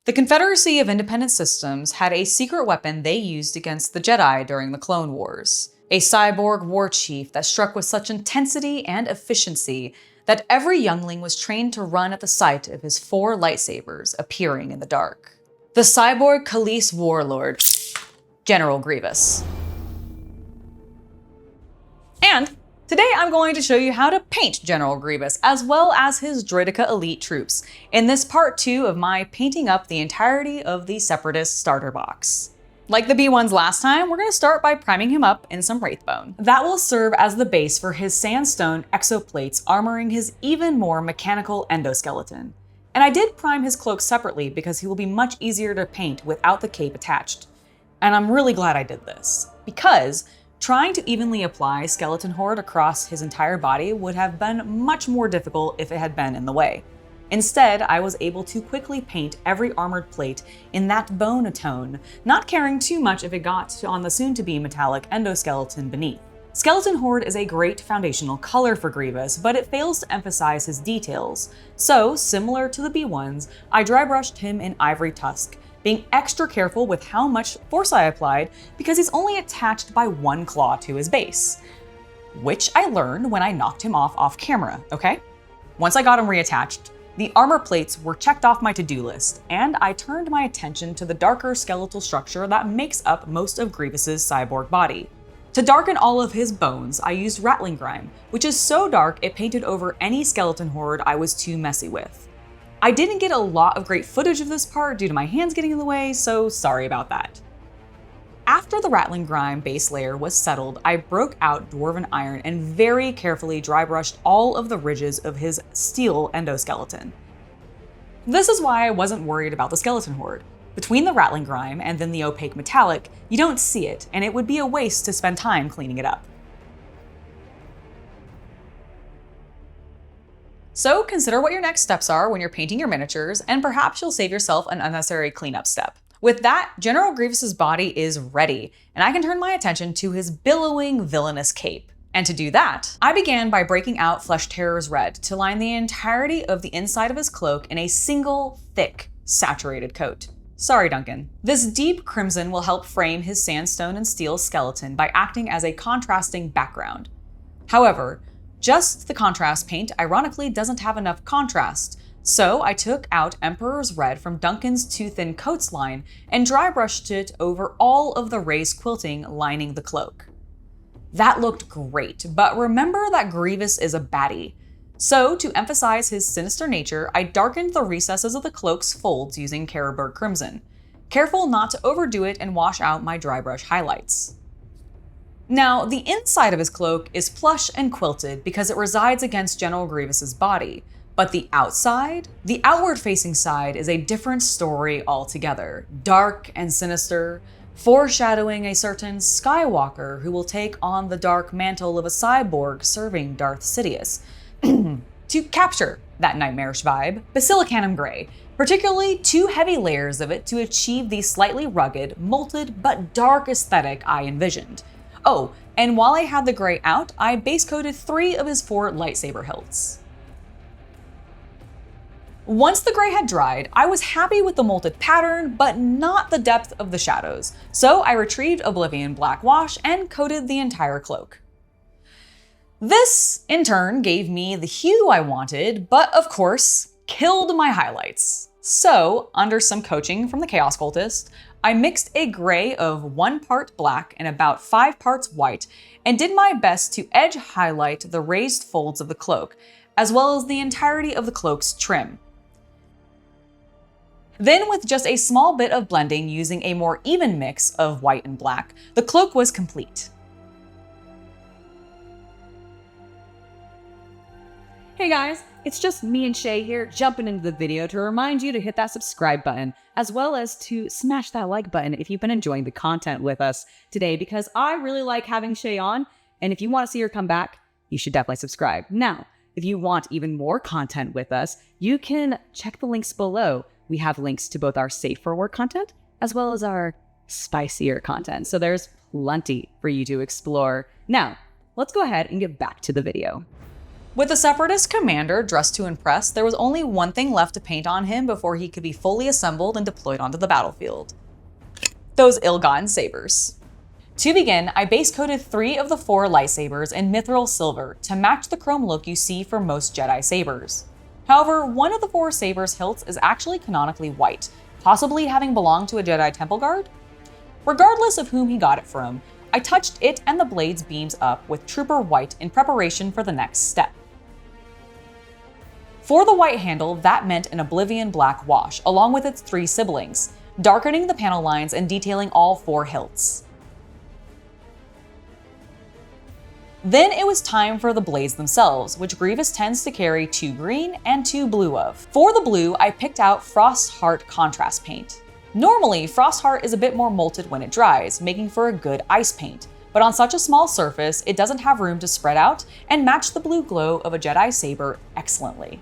The Confederacy of Independent Systems had a secret weapon they used against the Jedi during the Clone Wars. A cyborg war chief that struck with such intensity and efficiency that every youngling was trained to run at the sight of his 4 lightsabers appearing in the dark. The cyborg Kallist warlord, General Grievous. And today I'm going to show you how to paint General Grievous, as well as his Droideka elite troops, in this part 2 of my painting up the entirety of the Separatist starter box. Like the B1s last time, we're going to start by priming him up in some Wraithbone. That will serve as the base for his sandstone exoplates, armoring his even more mechanical endoskeleton. And I did prime his cloak separately because he will be much easier to paint without the cape attached. And I'm really glad I did this, because trying to evenly apply Skeleton Horde across his entire body would have been much more difficult if it had been in the way. Instead, I was able to quickly paint every armored plate in that bone tone, not caring too much if it got on the soon-to-be metallic endoskeleton beneath. Skeleton Horde is a great foundational color for Grievous, but it fails to emphasize his details. So, similar to the B1s, I dry brushed him in Ivory Tusk, being extra careful with how much force I applied because he's only attached by 1 claw to his base, which I learned when I knocked him off camera, okay? Once I got him reattached, the armor plates were checked off my to-do list, and I turned my attention to the darker skeletal structure that makes up most of Grievous's cyborg body. To darken all of his bones, I used Rattling Grime, which is so dark it painted over any skeleton horde I was too messy with. I didn't get a lot of great footage of this part due to my hands getting in the way, so sorry about that. After the Rattling Grime base layer was settled, I broke out Dwarven Iron and very carefully dry brushed all of the ridges of his steel endoskeleton. This is why I wasn't worried about the skeleton horde. Between the Rattling Grime and then the opaque metallic, you don't see it, and it would be a waste to spend time cleaning it up. So consider what your next steps are when you're painting your miniatures, and perhaps you'll save yourself an unnecessary cleanup step. With that, General Grievous's body is ready, and I can turn my attention to his billowing villainous cape. And to do that, I began by breaking out Flesh Terror's Red to line the entirety of the inside of his cloak in a single, thick, saturated coat. Sorry, Duncan. This deep crimson will help frame his sandstone and steel skeleton by acting as a contrasting background. However, just the contrast paint ironically doesn't have enough contrast, so I took out Emperor's Red from Duncan's Too Thin Coats line and dry brushed it over all of the raised quilting lining the cloak. That looked great, but remember that Grievous is a baddie. So to emphasize his sinister nature, I darkened the recesses of the cloak's folds using Carroburg Crimson, careful not to overdo it and wash out my dry brush highlights. Now, the inside of his cloak is plush and quilted because it resides against General Grievous's body, but the outside, the outward-facing side, is a different story altogether, dark and sinister, foreshadowing a certain Skywalker who will take on the dark mantle of a cyborg serving Darth Sidious. To capture that nightmarish vibe, Basilicanum Gray, particularly 2 heavy layers of it to achieve the slightly rugged, molted, but dark aesthetic I envisioned. Oh, and while I had the gray out, I base coated 3 of his 4 lightsaber hilts. Once the gray had dried, I was happy with the molded pattern, but not the depth of the shadows, so I retrieved Oblivion Black Wash and coated the entire cloak. This, in turn, gave me the hue I wanted, but of course, killed my highlights. So, under some coaching from the Chaos Cultist, I mixed a gray of 1 part black and about 5 parts white, and did my best to edge highlight the raised folds of the cloak, as well as the entirety of the cloak's trim. Then, with just a small bit of blending using a more even mix of white and black, the cloak was complete. Hey guys, it's just me and Shay here jumping into the video to remind you to hit that subscribe button, as well as to smash that like button if you've been enjoying the content with us today, because I really like having Shay on, and if you want to see her come back, you should definitely subscribe. Now, if you want even more content with us, you can check the links below. We have links to both our safe for work content as well as our spicier content. So there's plenty for you to explore. Now, let's go ahead and get back to the video. With the Separatist commander dressed to impress, there was only one thing left to paint on him before he could be fully assembled and deployed onto the battlefield. Those ill-gotten sabers. To begin, I base coated 3 of the 4 lightsabers in mithril silver to match the chrome look you see for most Jedi sabers. However, one of the 4 sabers' hilts is actually canonically white, possibly having belonged to a Jedi temple guard? Regardless of whom he got it from, I touched it and the blade's beams up with trooper white in preparation for the next step. For the white handle, that meant an Oblivion black wash, along with its 3 siblings, darkening the panel lines and detailing all 4 hilts. Then it was time for the blades themselves, which Grievous tends to carry 2 green and 2 blue of. For the blue, I picked out Frost Heart contrast paint. Normally, Frost Heart is a bit more molted when it dries, making for a good ice paint, but on such a small surface, it doesn't have room to spread out and match the blue glow of a Jedi saber excellently.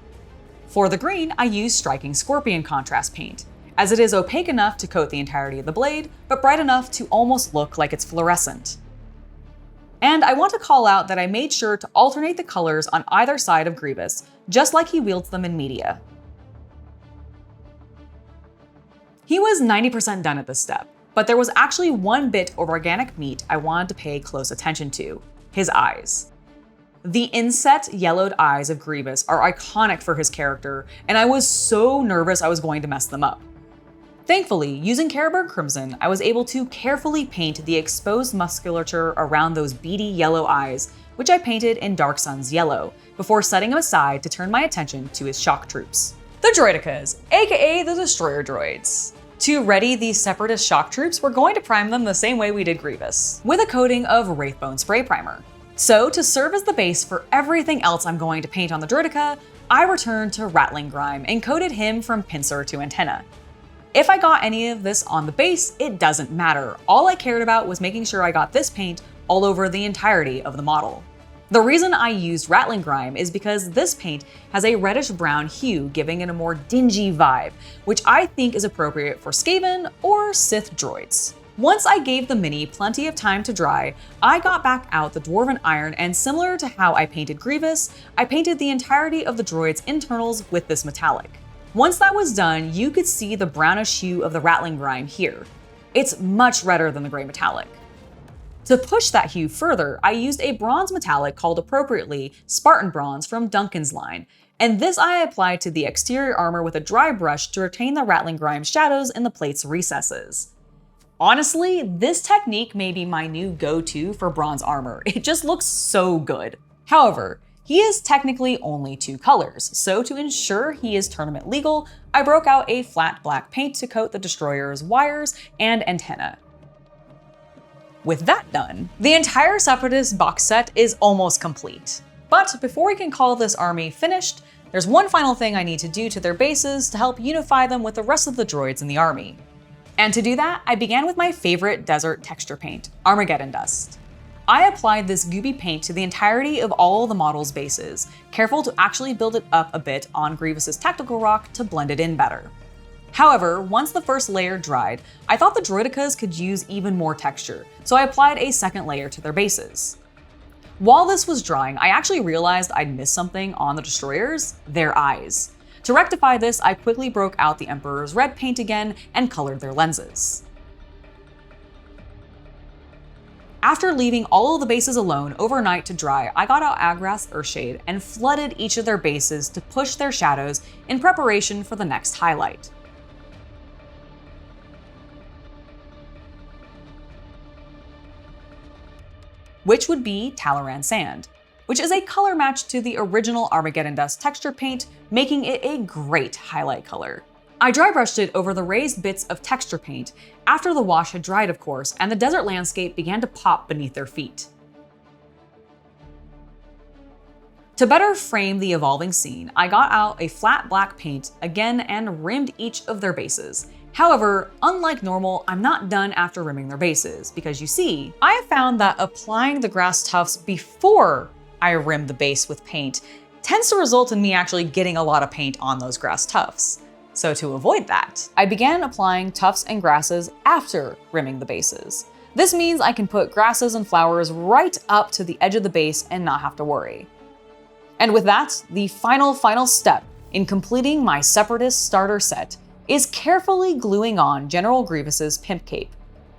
For the green, I used Striking Scorpion contrast paint, as it is opaque enough to coat the entirety of the blade, but bright enough to almost look like it's fluorescent. And I want to call out that I made sure to alternate the colors on either side of Grievous, just like he wields them in media. He was 90% done at this step, but there was actually one bit of organic meat I wanted to pay close attention to: his eyes. The inset yellowed eyes of Grievous are iconic for his character, and I was so nervous I was going to mess them up. Thankfully, using Carroburg Crimson, I was able to carefully paint the exposed musculature around those beady yellow eyes, which I painted in Dark Sun's yellow, before setting him aside to turn my attention to his shock troops. The Droidekas, aka the Destroyer Droids. To ready these Separatist shock troops, we're going to prime them the same way we did Grievous, with a coating of Wraithbone spray primer. So, to serve as the base for everything else I'm going to paint on the Droideka, I returned to Rattling Grime and coated him from pincer to antenna. If I got any of this on the base, it doesn't matter. All I cared about was making sure I got this paint all over the entirety of the model. The reason I used Rattling Grime is because this paint has a reddish-brown hue, giving it a more dingy vibe, which I think is appropriate for Skaven or Sith droids. Once I gave the Mini plenty of time to dry, I got back out the Dwarven Iron, and similar to how I painted Grievous, I painted the entirety of the droid's internals with this metallic. Once that was done, you could see the brownish hue of the Rattling Grime here. It's much redder than the gray metallic. To push that hue further, I used a bronze metallic called appropriately Spartan Bronze from Duncan's line, and this I applied to the exterior armor with a dry brush to retain the Rattling Grime shadows in the plate's recesses. Honestly, this technique may be my new go-to for bronze armor. It just looks so good. However, he is technically only 2 colors, so to ensure he is tournament legal, I broke out a flat black paint to coat the Destroyer's wires and antenna. With that done, the entire Separatist box set is almost complete. But before we can call this army finished, there's one final thing I need to do to their bases to help unify them with the rest of the droids in the army. And to do that, I began with my favorite desert texture paint, Armageddon Dust. I applied this gooby paint to the entirety of all the model's bases, careful to actually build it up a bit on Grievous's tactical rock to blend it in better. However, once the first layer dried, I thought the Droidekas could use even more texture, so I applied a second layer to their bases. While this was drying, I actually realized I'd missed something on the Destroyers: their eyes. To rectify this, I quickly broke out the Emperor's red paint again and colored their lenses. After leaving all of the bases alone overnight to dry, I got out Agrath's Earthshade and flooded each of their bases to push their shadows in preparation for the next highlight. Which would be Talaran Sand, which is a color match to the original Armageddon Dust texture paint, making it a great highlight color. I dry brushed it over the raised bits of texture paint after the wash had dried, of course, and the desert landscape began to pop beneath their feet. To better frame the evolving scene, I got out a flat black paint again and rimmed each of their bases. However, unlike normal, I'm not done after rimming their bases, because you see, I have found that applying the grass tufts before I rim the base with paint tends to result in me actually getting a lot of paint on those grass tufts. So to avoid that, I began applying tufts and grasses after rimming the bases. This means I can put grasses and flowers right up to the edge of the base and not have to worry. And with that, the final step in completing my Separatist starter set is carefully gluing on General Grievous's pimp cape.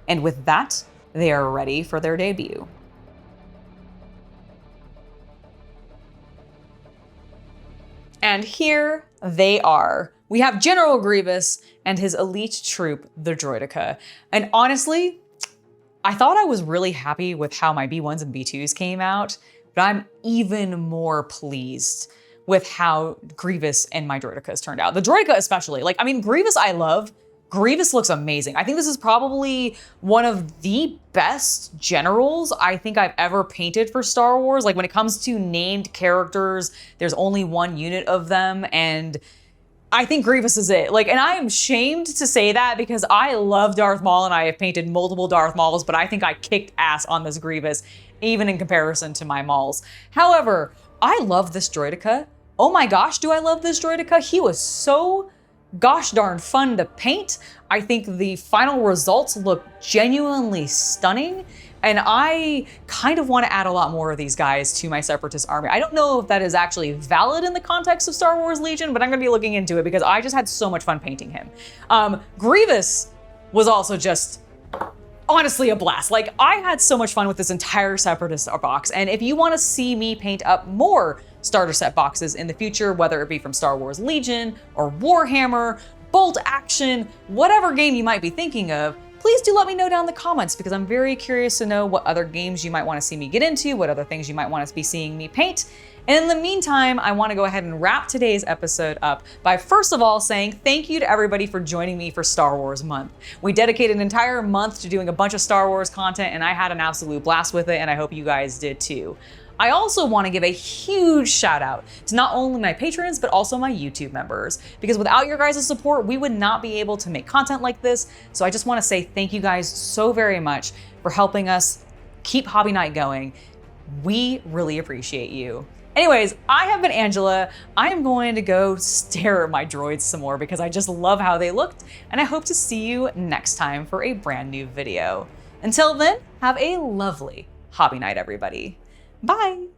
And with that, they are ready for their debut. And here they are. We have General Grievous and his elite troop, the Droideka. And honestly, I thought I was really happy with how my B1s and B2s came out, but I'm even more pleased with how Grievous and my Droidekas turned out. The Droideka especially. Grievous I love. Grievous looks amazing. I think this is probably one of the best generals I think I've ever painted for Star Wars. Like when it comes to named characters, there's only one unit of them, and I think Grievous is it. And I am shamed to say that because I love Darth Maul and I have painted multiple Darth Mauls, but I think I kicked ass on this Grievous, even in comparison to my Mauls. However, I love this Droideka. Oh my gosh, do I love this Droideka? He was so gosh darn fun to paint. I think the final results look genuinely stunning, and I kind of want to add a lot more of these guys to my Separatist army. I don't know if that is actually valid in the context of Star Wars Legion, but I'm going to be looking into it because I just had so much fun painting him. Grievous was also just honestly a blast. I had so much fun with this entire Separatist box, and if you want to see me paint up more starter set boxes in the future, whether it be from Star Wars Legion or Warhammer, Bolt Action, whatever game you might be thinking of, please do let me know down in the comments because I'm very curious to know what other games you might want to see me get into, what other things you might want to be seeing me paint. And in the meantime, I want to go ahead and wrap today's episode up by first of all saying thank you to everybody for joining me for Star Wars Month. We dedicated an entire month to doing a bunch of Star Wars content, and I had an absolute blast with it, and I hope you guys did too. I also want to give a huge shout out to not only my patrons, but also my YouTube members, because without your guys' support, we would not be able to make content like this. So I just want to say thank you guys so very much for helping us keep Hobby Night going. We really appreciate you. Anyways, I have been Angela. I am going to go stare at my droids some more because I just love how they looked, and I hope to see you next time for a brand new video. Until then, have a lovely Hobby Night, everybody. Bye.